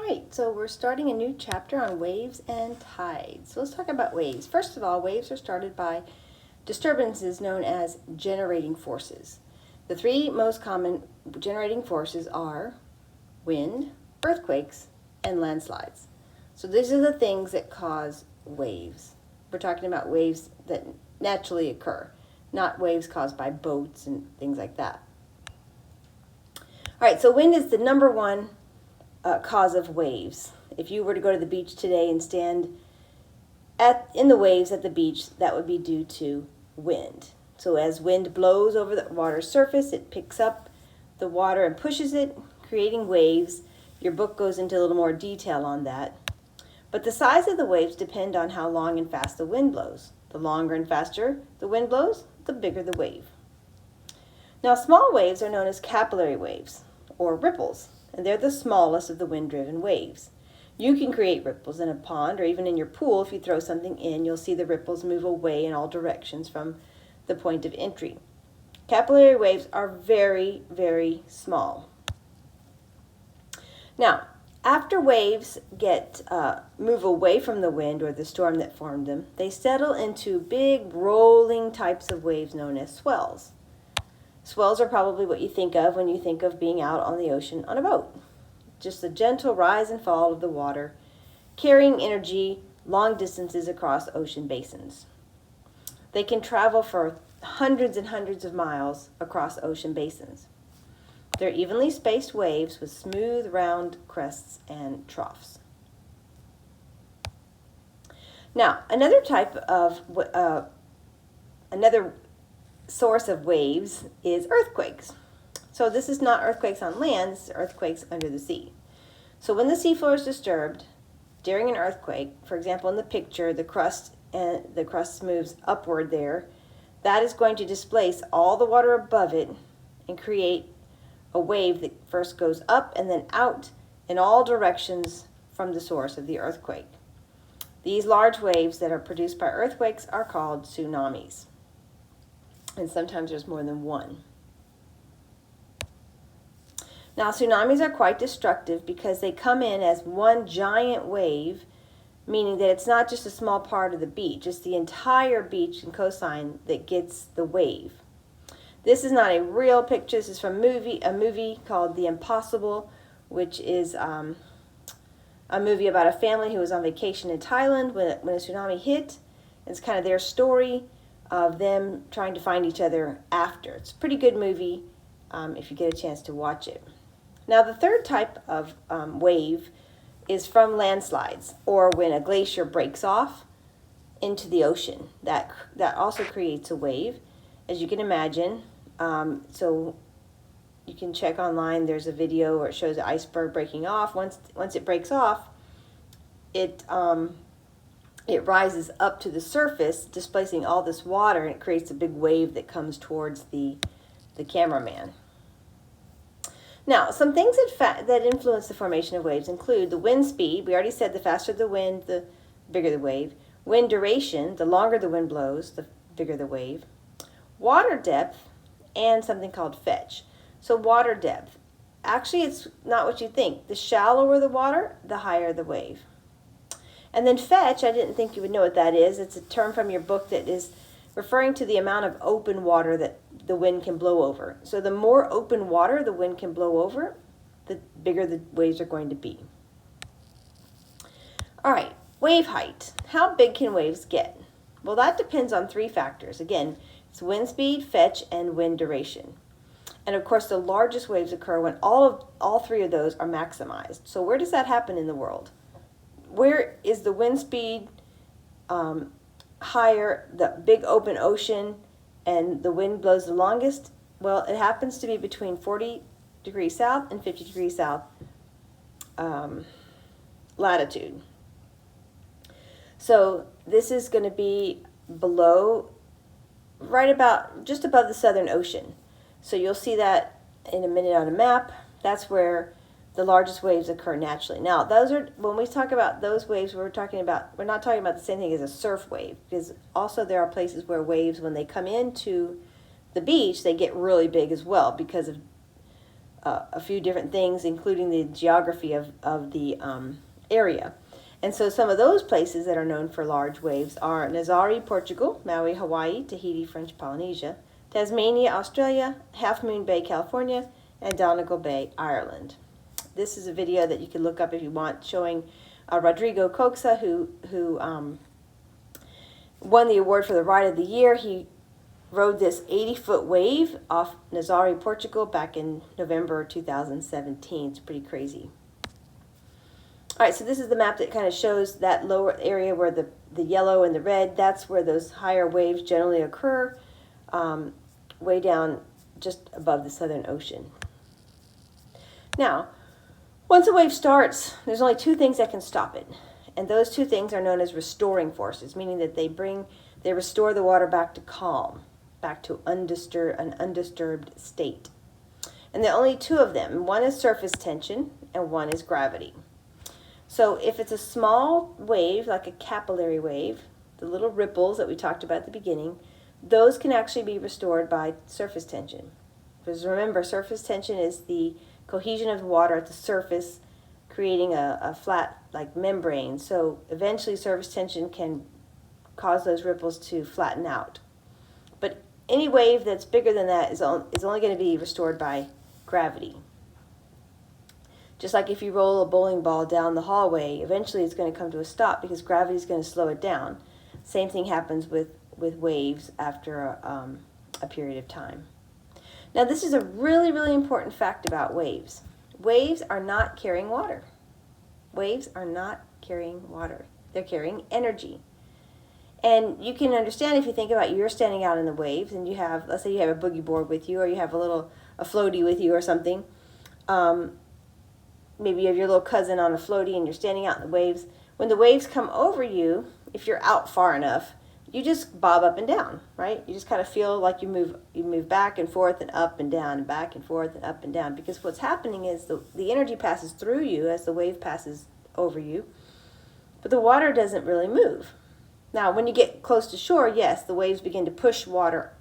Alright, so we're starting a new chapter on waves and tides. So let's talk about waves. First of all, waves are started by disturbances known as generating forces. The three most common generating forces are wind, earthquakes, and landslides. So these are the things that cause waves. We're talking about waves that naturally occur, not waves caused by boats and things like that. Alright, so wind is the number one cause of waves. If you were to go to the beach today and stand in the waves at the beach, that would be due to wind. So as wind blows over the water's surface, it picks up the water and pushes it, creating waves. Your book goes into a little more detail on that. But the size of the waves depend on how long and fast the wind blows. The longer and faster the wind blows, the bigger the wave. Now, small waves are known as capillary waves or ripples, and they're the smallest of the wind-driven waves. You can create ripples in a pond or even in your pool. If you throw something in, you'll see the ripples move away in all directions from the point of entry. Capillary waves are very, very small. Now, after waves move away from the wind or the storm that formed them, they settle into big rolling types of waves known as swells. Swells are probably what you think of when you think of being out on the ocean on a boat. Just the gentle rise and fall of the water, carrying energy long distances across ocean basins. They can travel for hundreds and hundreds of miles across ocean basins. They're evenly spaced waves with smooth, round crests and troughs. Now, another source of waves is earthquakes. So this is not earthquakes on land, this is earthquakes under the sea. So when the seafloor is disturbed during an earthquake, for example in the picture, the crust moves upward there, that is going to displace all the water above it and create a wave that first goes up and then out in all directions from the source of the earthquake. These large waves that are produced by earthquakes are called tsunamis. And sometimes there's more than one. Now, tsunamis are quite destructive because they come in as one giant wave, meaning that it's not just a small part of the beach, it's the entire beach and coastline that gets the wave. This is not a real picture. This is from a movie called The Impossible, which is a movie about a family who was on vacation in Thailand when a tsunami hit. It's kind of their story of them trying to find each other after. It's a pretty good movie if you get a chance to watch it. Now, the third type of wave is from landslides, or when a glacier breaks off into the ocean. That also creates a wave, as you can imagine. So you can check online. There's a video where it shows an iceberg breaking off. Once it breaks off, it rises up to the surface, displacing all this water, and it creates a big wave that comes towards the cameraman. Now, some things that influence the formation of waves include the wind speed. We already said the faster the wind, the bigger the wave. Wind duration, the longer the wind blows, the bigger the wave. Water depth, and something called fetch. So water depth. Actually, it's not what you think. The shallower the water, the higher the wave. And then fetch, I didn't think you would know what that is. It's a term from your book that is referring to the amount of open water that the wind can blow over. So the more open water the wind can blow over, the bigger the waves are going to be. All right, wave height. How big can waves get? Well, that depends on three factors. Again, it's wind speed, fetch, and wind duration. And of course, the largest waves occur when all three of those are maximized. So where does that happen in the world? Where is the wind speed higher, the big open ocean, and the wind blows the longest? Well, it happens to be between 40 degrees south and 50 degrees south latitude. So this is going to be below, right about, just above the Southern Ocean. So you'll see that in a minute on a map. That's where the largest waves occur naturally. Now, when we talk about those waves, we're not talking about the same thing as a surf wave, because also there are places where waves, when they come into the beach, they get really big as well because a few different things, including the geography of the area. And so some of those places that are known for large waves are Nazare, Portugal, Maui, Hawaii, Tahiti, French Polynesia, Tasmania, Australia, Half Moon Bay, California, and Donegal Bay, Ireland. This is a video that you can look up if you want, showing Rodrigo Coxa, who won the award for the Ride of the Year. He rode this 80-foot wave off Nazare, Portugal back in November 2017. It's pretty crazy. All right, so this is the map that kind of shows that lower area where the yellow and the red, that's where those higher waves generally occur, way down just above the Southern Ocean. Now, once a wave starts, there's only two things that can stop it. And those two things are known as restoring forces, meaning that they restore the water back to calm, back to an undisturbed state. And there are only two of them. One is surface tension and one is gravity. So if it's a small wave, like a capillary wave, the little ripples that we talked about at the beginning, those can actually be restored by surface tension. Because remember, surface tension is the cohesion of water at the surface, creating a flat, like, membrane. So eventually surface tension can cause those ripples to flatten out. But any wave that's bigger than that is only going to be restored by gravity. Just like if you roll a bowling ball down the hallway, eventually it's going to come to a stop because gravity is going to slow it down. Same thing happens with waves after a period of time. Now, this is a really, really important fact about waves. Waves are not carrying water. Waves are not carrying water. They're carrying energy. And you can understand if you think about you're standing out in the waves and you have, let's say you have a boogie board with you, or you have a floaty with you or something. Maybe you have your little cousin on a floaty and you're standing out in the waves. When the waves come over you, if you're out far enough, you just bob up and down, right? You just kind of feel like you move back and forth and up and down and back and forth and up and down, because what's happening is the energy passes through you as the wave passes over you, but the water doesn't really move. Now, when you get close to shore, yes, the waves begin to push water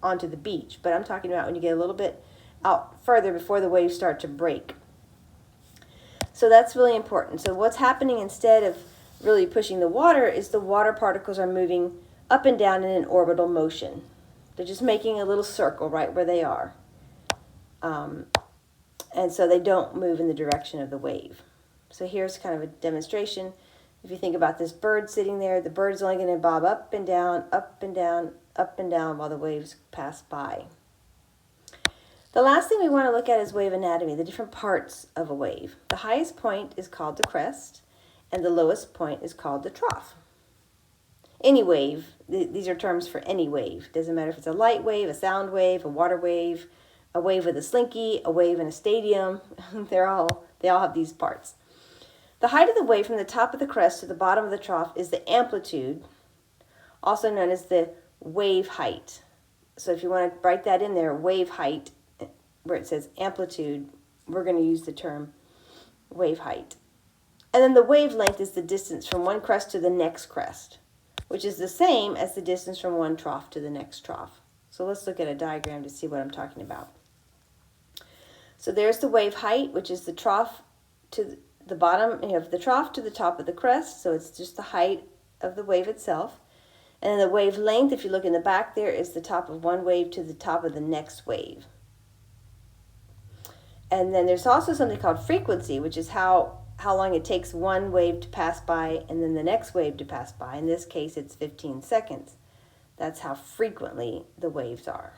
onto the beach, but I'm talking about when you get a little bit out further before the waves start to break. So that's really important. So what's happening instead of really pushing the water is the water particles are moving up and down in an orbital motion. They're just making a little circle right where they are. And so they don't move in the direction of the wave. So here's kind of a demonstration. If you think about this bird sitting there, the bird's only going to bob up and down, up and down, up and down while the waves pass by. The last thing we want to look at is wave anatomy, the different parts of a wave. The highest point is called the crest, and the lowest point is called the trough. Any wave, these are terms for any wave. Doesn't matter if it's a light wave, a sound wave, a water wave, a wave with a slinky, a wave in a stadium. They all have these parts. The height of the wave from the top of the crest to the bottom of the trough is the amplitude, also known as the wave height. So if you want to write that in there, wave height, where it says amplitude, we're going to use the term wave height. And then the wavelength is the distance from one crest to the next crest, which is the same as the distance from one trough to the next trough. So let's look at a diagram to see what I'm talking about. So there's the wave height, which is the trough to the bottom, the trough to the top of the crest. So it's just the height of the wave itself. And then the wavelength, if you look in the back there, is the top of one wave to the top of the next wave. And then there's also something called frequency, which is how long it takes one wave to pass by and then the next wave to pass by. In this case, it's 15 seconds. That's how frequently the waves are.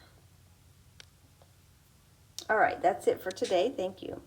All right, that's it for today. Thank you.